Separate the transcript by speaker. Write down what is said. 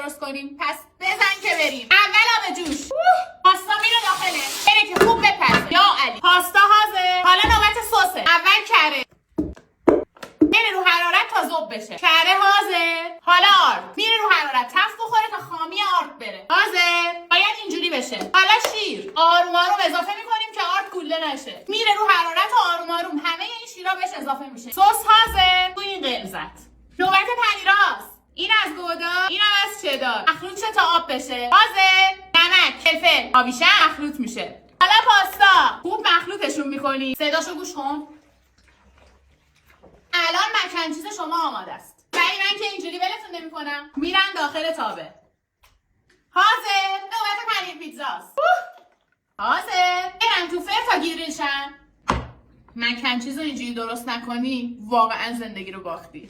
Speaker 1: درست کنیم. پس بزن که بریم. اول آب جوش. پاستا میره داخله. اینه که خوب بپزه. یا علی. پاستا حاضر. حالا نوبت سسه. اول کره. میره رو حرارت تا ذوب بشه. کره حاضر. حالا آرد. میره رو حرارت تفت بخوره تا خامی آرد بره. حاضر. باید اینجوری بشه. حالا شیر. آروم آروم اضافه میکنیم که آرد کوله نشه. میره رو حرارت آروم آروم همه این شیرا بهش اضافه میشه. سس حاضر. تو این غلظت. نوبت پنیراست. این از گودا، اینم از چدار. مخلوط شه تا آب بشه. حاضر. نمک، فلفل، آبیشم مخلوط میشه. حالا پاستا. خوب مخلوطشون میکنی. صداشو گوش کن. الان مکن چیز شما آماده است. من که اینجوری ولتون نمی‌کنم. میرن داخل تابه. حاضر. نوبت پنیر پیتزاست. حاضر. برن تو فر تا گریلشن. مکن چیز رو اینجوری درست نکنی واقعا زندگی رو باختی.